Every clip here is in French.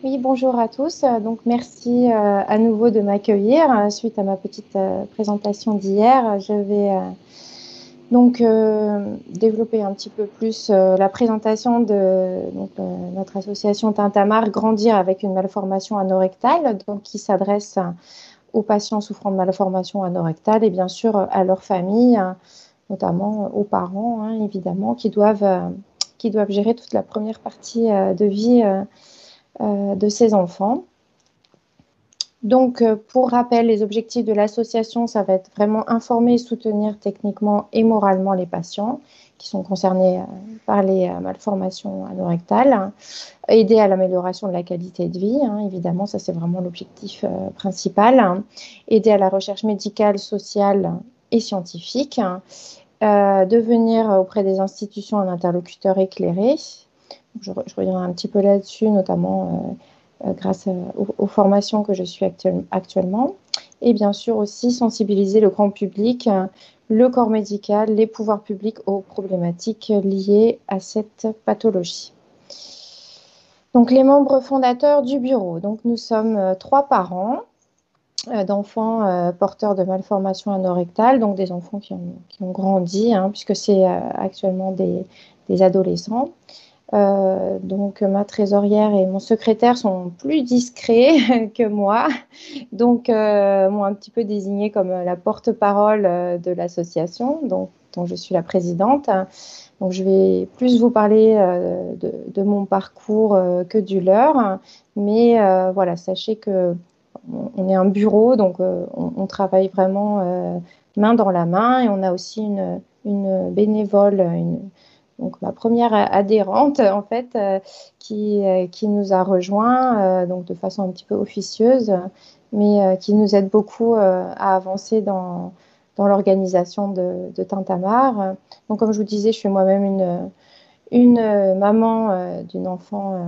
Oui, bonjour à tous. Donc, merci à nouveau de m'accueillir. Suite à ma petite présentation d'hier, je vais développer un petit peu plus la présentation de notre association Tintamarre Grandir avec une malformation anorectale, donc qui s'adresse aux patients souffrant de malformation anorectale et bien sûr à leur famille, notamment aux parents, hein, évidemment, qui doivent gérer toute la première partie de vie de ces enfants. Donc, pour rappel, les objectifs de l'association, ça va être vraiment informer et soutenir techniquement et moralement les patients qui sont concernés par les malformations anorectales, hein, aider à l'amélioration de la qualité de vie, hein, évidemment, ça c'est vraiment l'objectif principal, hein, aider à la recherche médicale, sociale et scientifique, hein, devenir auprès des institutions un interlocuteur éclairé. Je reviendrai un petit peu là-dessus, notamment grâce aux formations que je suis actuellement. Et bien sûr aussi sensibiliser le grand public, le corps médical, les pouvoirs publics aux problématiques liées à cette pathologie. Donc les membres fondateurs du bureau. Donc nous sommes trois parents d'enfants porteurs de malformations anorectales, donc des enfants qui ont grandi, hein, puisque c'est actuellement des adolescents. Donc ma trésorière et mon secrétaire sont plus discrets que moi, donc m'ont un petit peu désignée comme la porte-parole de l'association, dont je suis la présidente. Donc je vais plus vous parler de mon parcours que du leur, mais voilà, sachez que on est un bureau, donc on travaille vraiment main dans la main et on a aussi une bénévole, donc ma première adhérente en fait, qui nous a rejoint donc de façon un petit peu officieuse, mais qui nous aide beaucoup à avancer dans l'organisation de Tintamarre. Donc comme je vous disais, je suis moi-même une maman d'une enfant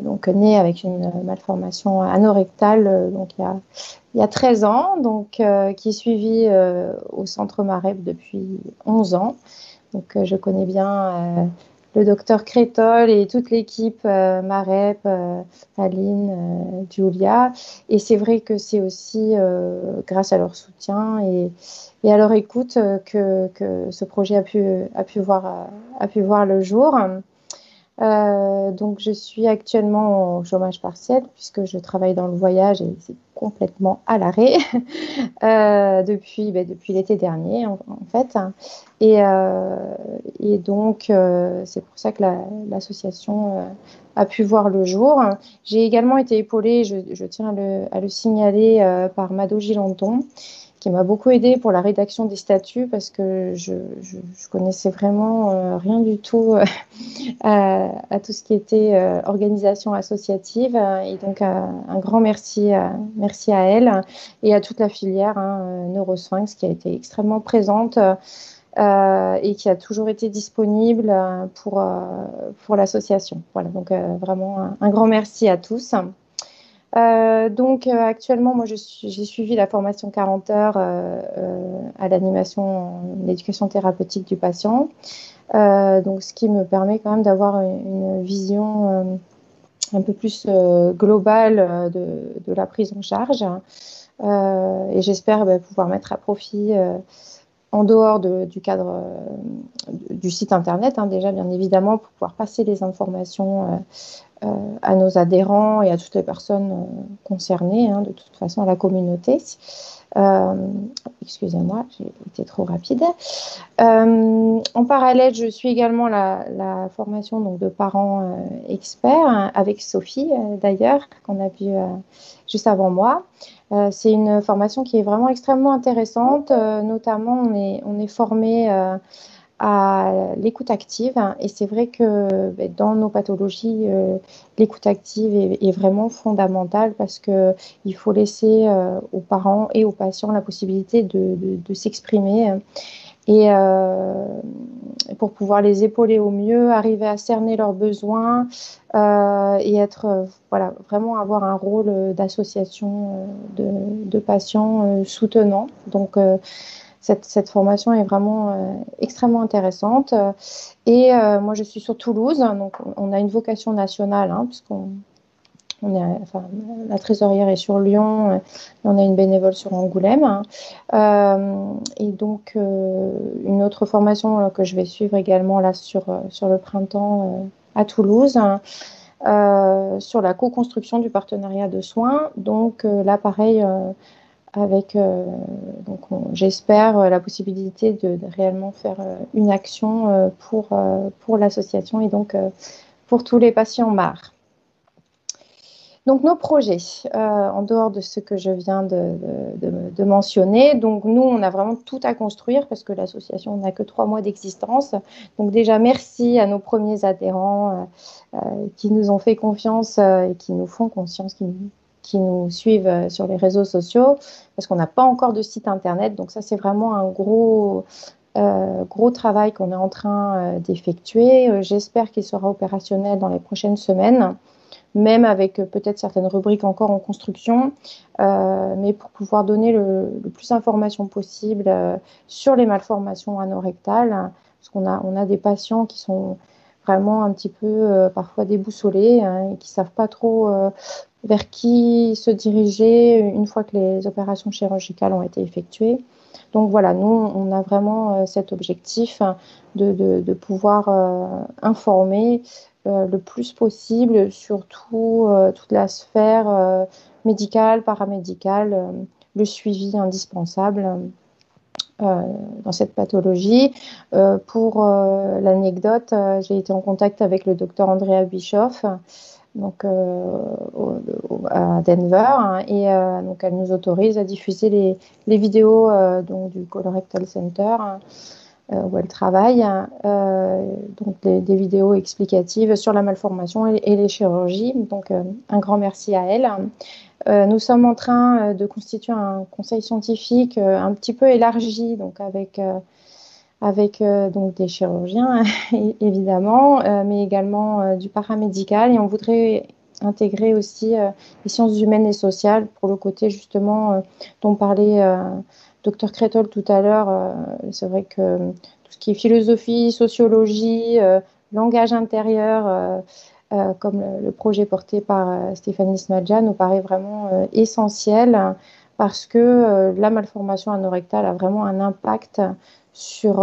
donc née avec une malformation anorectale donc il y a 13 ans, donc qui est suivie au centre MAREP depuis 11 ans. Donc je connais bien le docteur Crétol et toute l'équipe MAREP, Aline, Julia. Et c'est vrai que c'est aussi grâce à leur soutien et à leur écoute que ce projet a pu voir le jour. Donc, je suis actuellement au chômage partiel puisque je travaille dans le voyage et c'est complètement à l'arrêt depuis l'été dernier, en fait. Et, euh, et donc, c'est pour ça que l'association a pu voir le jour. J'ai également été épaulée, je tiens à le signaler, par Mado Gilandon, qui m'a beaucoup aidée pour la rédaction des statuts parce que je connaissais vraiment rien du tout à tout ce qui était organisation associative. Et donc, un grand merci, merci à elle et à toute la filière hein, Neurosphinx qui a été extrêmement présente et qui a toujours été disponible pour l'association. Voilà, donc vraiment un grand merci à tous. Actuellement, moi, j'ai suivi la formation 40 heures à l'animation, l'éducation thérapeutique du patient. Donc, ce qui me permet quand même d'avoir une vision un peu plus globale de la prise en charge. Et j'espère pouvoir mettre à profit en dehors du cadre du site internet, hein, déjà bien évidemment, pour pouvoir passer les informations à nos adhérents et à toutes les personnes concernées, hein, de toute façon à la communauté. Euh, Excusez-moi, j'ai été trop rapide. En parallèle, je suis également la formation donc, de parents experts hein, avec Sophie, d'ailleurs, qu'on a vu juste avant moi. C'est une formation qui est vraiment extrêmement intéressante. Notamment, on est formé à l'écoute active. Hein, et c'est vrai que dans nos pathologies, l'écoute active est vraiment fondamentale parce qu'il faut laisser aux parents et aux patients la possibilité de s'exprimer et pour pouvoir les épauler au mieux, arriver à cerner leurs besoins et être, voilà, vraiment avoir un rôle d'association de patients soutenant. Donc, cette formation est vraiment extrêmement intéressante. Et moi, je suis sur Toulouse, donc on a une vocation nationale, hein, puisqu'on enfin, la trésorière est sur Lyon, et on a une bénévole sur Angoulême. Et donc, une autre formation que je vais suivre également là sur le printemps à Toulouse, sur la co-construction du partenariat de soins. Donc là, pareil, avec, donc j'espère la possibilité de réellement faire une action pour l'association et donc pour tous les patients MAR. Donc nos projets, en dehors de ce que je viens de mentionner, donc nous, on a vraiment tout à construire parce que l'association n'a que 3 mois d'existence. Donc déjà, merci à nos premiers adhérents qui nous ont fait confiance et qui nous font confiance, qui nous suivent sur les réseaux sociaux, parce qu'on n'a pas encore de site internet. Donc ça, c'est vraiment un gros travail qu'on est en train d'effectuer. J'espère qu'il sera opérationnel dans les prochaines semaines, même avec peut-être certaines rubriques encore en construction, mais pour pouvoir donner le plus d'informations possible sur les malformations anorectales, parce qu'on a des patients qui sont vraiment un petit peu parfois déboussolés et qui ne savent pas trop vers qui se diriger une fois que les opérations chirurgicales ont été effectuées. Donc voilà, nous, on a vraiment cet objectif de pouvoir informer le plus possible sur toute la sphère médicale, paramédicale, le suivi indispensable dans cette pathologie. Pour l'anecdote, j'ai été en contact avec le docteur Andrea Bischoff, donc à Denver, hein, et donc elle nous autorise à diffuser les vidéos donc du Colorectal Center, hein, où elle travaille, donc des vidéos explicatives sur la malformation et les chirurgies. Donc un grand merci à elle. Nous sommes en train de constituer un conseil scientifique un petit peu élargi, donc avec donc des chirurgiens évidemment, mais également du paramédical, et on voudrait intégrer aussi les sciences humaines et sociales pour le côté justement dont parlait Dr Crétol tout à l'heure. C'est vrai que tout ce qui est philosophie, sociologie, langage intérieur, comme le projet porté par Stéphanie Smadja nous paraît vraiment essentiel, parce que la malformation anorectale a vraiment un impact sur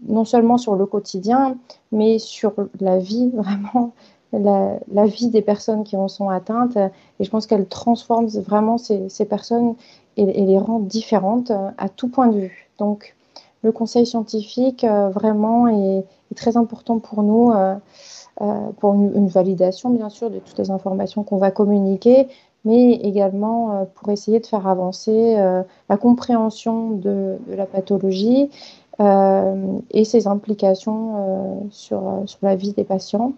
non seulement sur le quotidien, mais sur la vie, vraiment, la vie des personnes qui en sont atteintes. Et je pense qu'elle transforme vraiment ces personnes et les rend différentes à tout point de vue. Donc, le conseil scientifique, vraiment, est très important pour nous, pour une validation, bien sûr, de toutes les informations qu'on va communiquer, mais également pour essayer de faire avancer la compréhension de la pathologie et ses implications sur la vie des patients.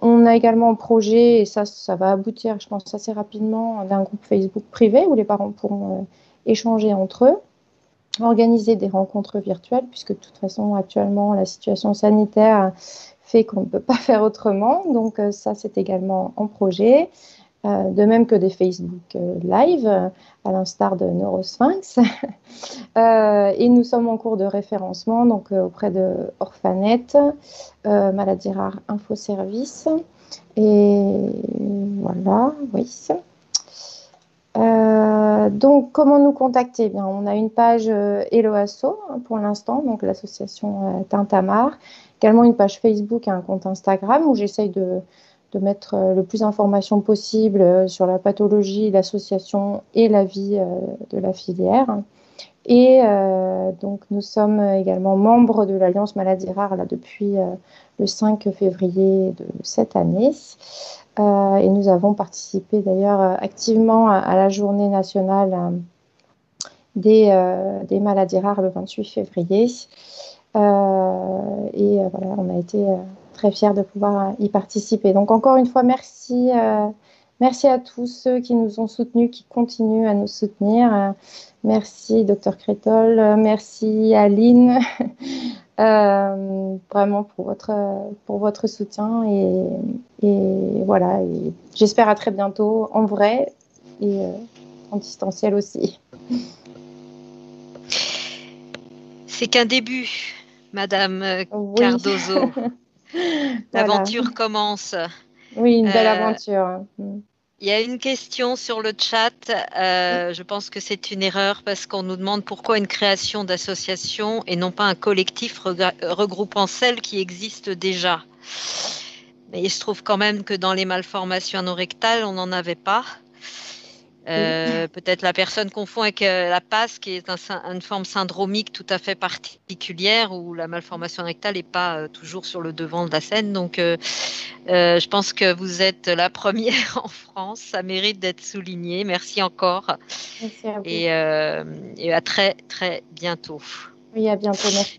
On a également un projet, et ça va aboutir, je pense, assez rapidement, d'un groupe Facebook privé où les parents pourront échanger entre eux, organiser des rencontres virtuelles, puisque de toute façon, actuellement, la situation sanitaire fait qu'on ne peut pas faire autrement. Donc ça, c'est également en projet. De même que des Facebook Live, à l'instar de Neurosphinx. Et nous sommes en cours de référencement donc, auprès de Orphanet, Maladies Rares Infoservice. Et voilà, oui. Donc, comment nous contacter? Eh bien, on a une page Hello Asso pour l'instant, donc l'association Tintamarre. Également une page Facebook et un compte Instagram où j'essaye de mettre le plus d'informations possible sur la pathologie, l'association et la vie de la filière. Et donc, nous sommes également membres de l'Alliance Maladies Rares là, depuis le 5 février de cette année. Et nous avons participé d'ailleurs activement à la journée nationale des maladies rares le 28 février. Et voilà, on a été très fiers de pouvoir y participer. Donc encore une fois, merci à tous ceux qui nous ont soutenus, qui continuent à nous soutenir. Merci Dr Crétol, merci Aline, vraiment pour votre soutien et voilà. Et j'espère à très bientôt en vrai et en distanciel aussi. C'est qu'un début, Madame Oui, Cardozo. voilà. L'aventure commence. Oui, une belle Euh, aventure. Il y a une question sur le chat. Je pense que c'est une erreur parce qu'on nous demande pourquoi une création d'association et non pas un collectif regroupant celles qui existent déjà. Mais il se trouve quand même que dans les malformations anorectales, on n'en avait pas. Oui. Peut-être la personne confond avec la PASS, qui est une forme syndromique tout à fait particulière où la malformation rectale n'est pas toujours sur le devant de la scène. Donc, je pense que vous êtes la première en France. Ça mérite d'être souligné. Merci encore Merci à vous. et, et à très, très bientôt. Oui, à bientôt. Merci.